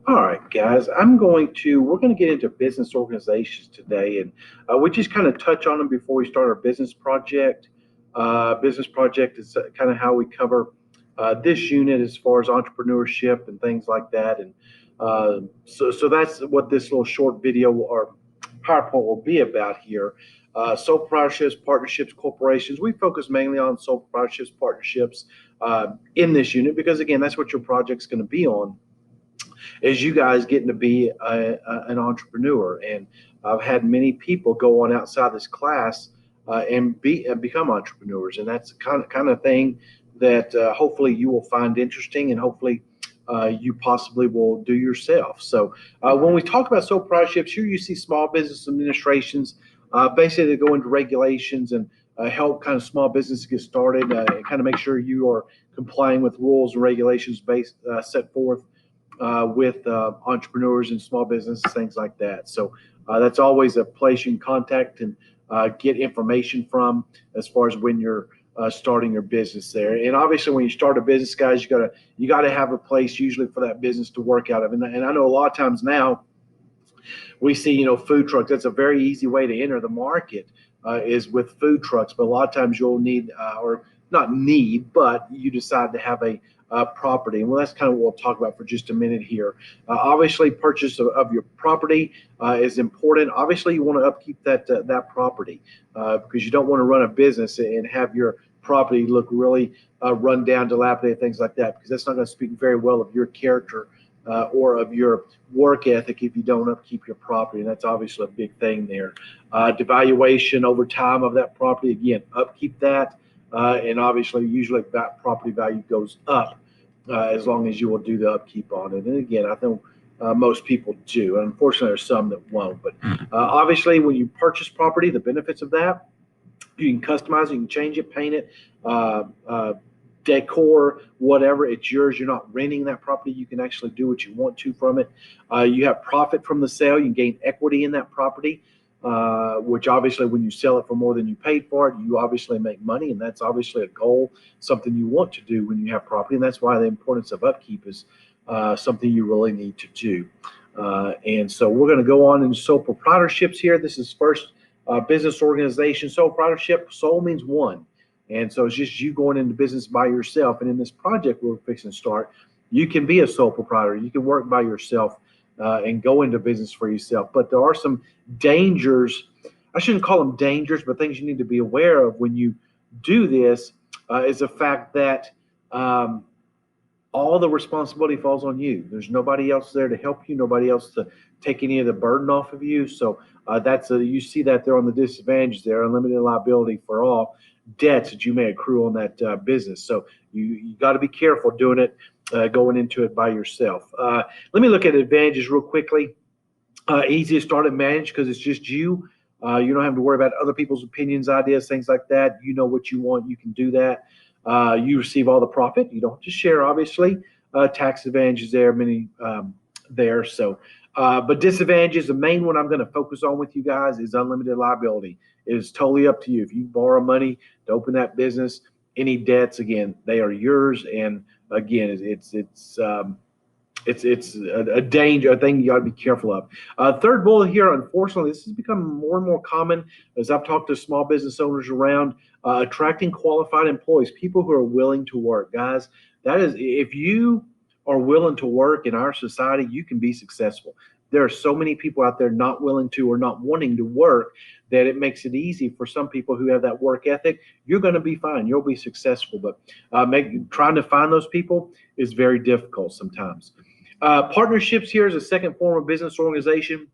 All right, guys, we're going to get into business organizations today. And we just kind of touch on them before we start our business project. Business project is kind of how we cover this unit as far as entrepreneurship and things like that. And so that's what this little short video or PowerPoint will be about here. Sole proprietorships, partnerships, corporations. We focus mainly on sole proprietorships, partnerships in this unit because, again, that's what your project's going to be on, is you guys getting to be an entrepreneur. And I've had many people go on outside this class and become entrepreneurs, and that's kind of thing that hopefully you will find interesting, and hopefully you possibly will do yourself. So when we talk about sole proprietorships, here you see small business administrations. Basically, they go into regulations and help kind of small businesses get started and kind of make sure you are complying with rules and regulations set forth with entrepreneurs and small businesses, things like that. So that's always a place you can contact and get information from as far as when you're starting your business there. And obviously, when you start a business, guys, you gotta have a place usually for that business to work out of. And I know a lot of times now we see, food trucks. That's a very easy way to enter the market is with food trucks. But a lot of times you'll need, or not need, but you decide to have a property. And well, that's kind of what we'll talk about for just a minute here. Obviously, purchase of your property is important. Obviously, you want to upkeep that property because you don't want to run a business and have your property look really run down, dilapidated, things like that, because that's not going to speak very well of your character or of your work ethic if you don't upkeep your property. And that's obviously a big thing there. Devaluation over time of that property, again, upkeep that. And obviously, usually that property value goes up as long as you will do the upkeep on it. And again, I think most people do. And unfortunately, there's some that won't. But obviously, when you purchase property, the benefits of that, you can customize it, you can change it, paint it, decor, whatever. It's yours. You're not renting that property. You can actually do what you want to from it. You have profit from the sale. You can gain equity in that property. Which obviously when you sell it for more than you paid for it, you obviously make money, and that's obviously a goal, something you want to do when you have property, and that's why the importance of upkeep is something you really need to do. And so we're going to go on in sole proprietorships here. This is first business organization. Sole proprietorship, sole means one, and so it's just you going into business by yourself. And in this project we're fixing to start, you can be a sole proprietor. You can work by yourself and go into business for yourself. But there are some dangers. I shouldn't call them dangers, but things you need to be aware of when you do this is the fact that all the responsibility falls on you. There's nobody else there to help you, nobody else to take any of the burden off of you. So you see that there on the disadvantages there, unlimited liability for all debts that you may accrue on that business. So you got to be careful doing it, going into it by yourself. Let me look at advantages real quickly. Easy to start and manage because it's just you. You don't have to worry about other people's opinions, ideas, things like that. You know what you want. You can do that. You receive all the profit. You don't have to share, obviously. Tax advantages there, many there. So, but disadvantages, the main one I'm going to focus on with you guys is unlimited liability. It is totally up to you. If you borrow money to open that business, any debts, again, they are yours. And again, it's a danger, a thing you got to be careful of. Third bullet here, unfortunately, this has become more and more common as I've talked to small business owners around attracting qualified employees, people who are willing to work. Guys, that is, if you are willing to work in our society, you can be successful. There are so many people out there not willing to or not wanting to work that it makes it easy for some people who have that work ethic. You're going to be fine. You'll be successful. But trying to find those people is very difficult sometimes. Partnerships here is a second form of business organization.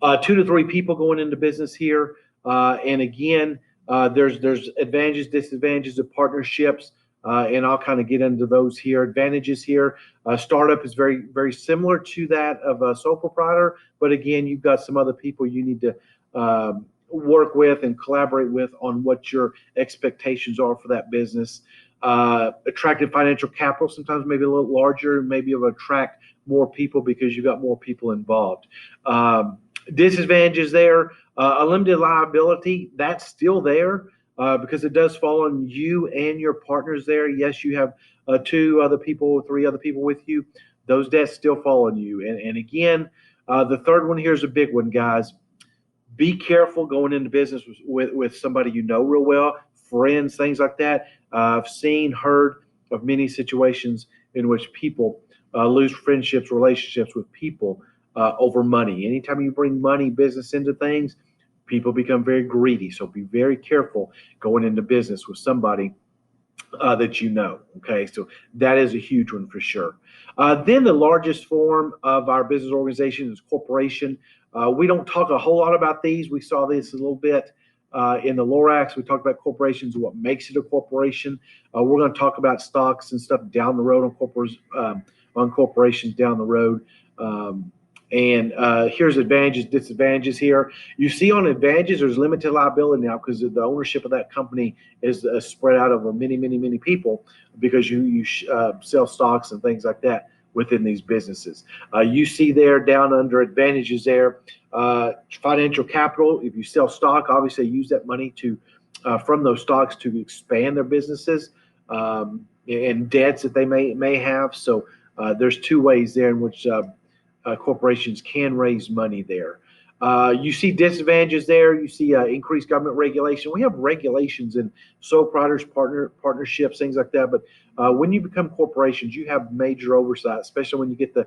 2 to 3 people going into business here. And again, there's advantages, disadvantages of partnerships. And I'll kind of get into those here. Advantages here, startup is very, very similar to that of a sole proprietor, but again, you've got some other people you need to work with and collaborate with on what your expectations are for that business. Attractive financial capital, sometimes maybe a little larger, maybe it'll attract more people because you've got more people involved. Disadvantages there, unlimited liability, that's still there. Because it does fall on you and your partners there. Yes, you have 2 other people, 3 other people with you, those debts still fall on you. And again, the third one here is a big one, guys. Be careful going into business with somebody you know real well, friends, things like that. I've seen, heard of many situations in which people lose friendships, relationships with people over money. Anytime you bring money, business into things, people become very greedy. So be very careful going into business with somebody that you know. Okay, so that is a huge one for sure. Then the largest form of our business organization is corporation. We don't talk a whole lot about these. We saw this a little bit in the Lorax. We talked about corporations, what makes it a corporation. We're going to talk about stocks and stuff down the road on corporations down the road. And here's advantages, disadvantages here. You see on advantages, there's limited liability now because the ownership of that company is spread out over many people because you sell stocks and things like that within these businesses. You see there down under advantages there, financial capital. If you sell stock, obviously use that money to from those stocks to expand their businesses and debts that they may have. So there's two ways there in which corporations can raise money there. You see disadvantages there. You see increased government regulation. We have regulations in sole proprietors, partnerships, things like that. But when you become corporations, you have major oversight, especially when you get the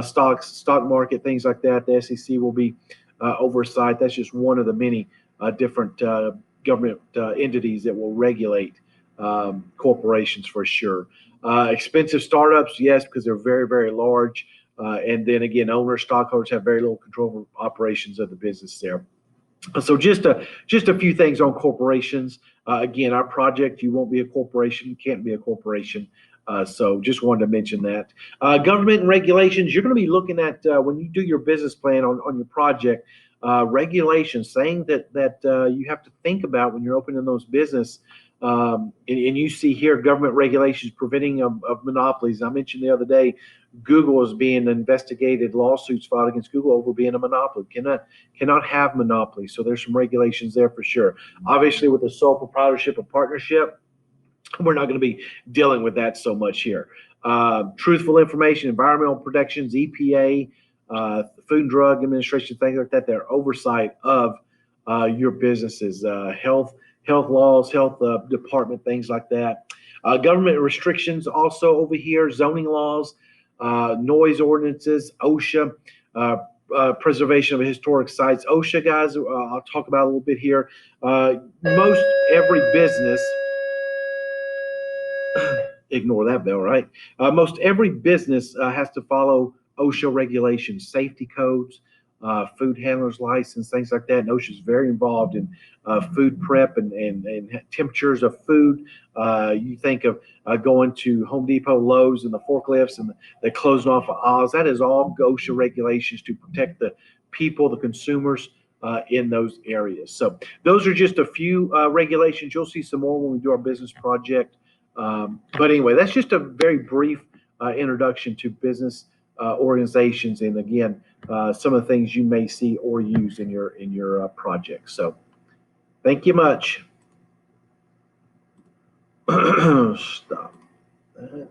stock market, things like that. The SEC will be oversight. That's just one of the many different government entities that will regulate corporations for sure. Expensive startups, yes, because they're very large. And then again, owners, stockholders have very little control over operations of the business there. So just a few things on corporations. Again, our project, you won't be a corporation, you can't be a corporation. So just wanted to mention that. Government and regulations, you're going to be looking at when you do your business plan on your project, regulations, saying that you have to think about when you're opening those business. And you see here government regulations preventing of monopolies. I mentioned the other day, Google is being investigated, lawsuits filed against Google over being a monopoly. Cannot have monopolies. So there's some regulations there for sure. Obviously, with the sole proprietorship or partnership, we're not going to be dealing with that so much here. Truthful information, environmental protections, EPA, Food and Drug Administration, things like that. They're oversight of your businesses, health laws, health department, things like that. Government restrictions also over here, zoning laws, noise ordinances, OSHA, preservation of historic sites. OSHA, guys, I'll talk about a little bit here. Most every business, ignore that bell, right? Most every business has to follow OSHA regulations, safety codes, food handlers license, things like that. And OSHA is very involved in food prep and temperatures of food. You think of going to Home Depot, Lowe's, and the forklifts, and they're closing off of aisles. That is all OSHA regulations to protect the people, the consumers in those areas. So those are just a few regulations. You'll see some more when we do our business project. But anyway, that's just a very brief introduction to business organizations, and again, some of the things you may see or use in your project. So, thank you much. Stop that.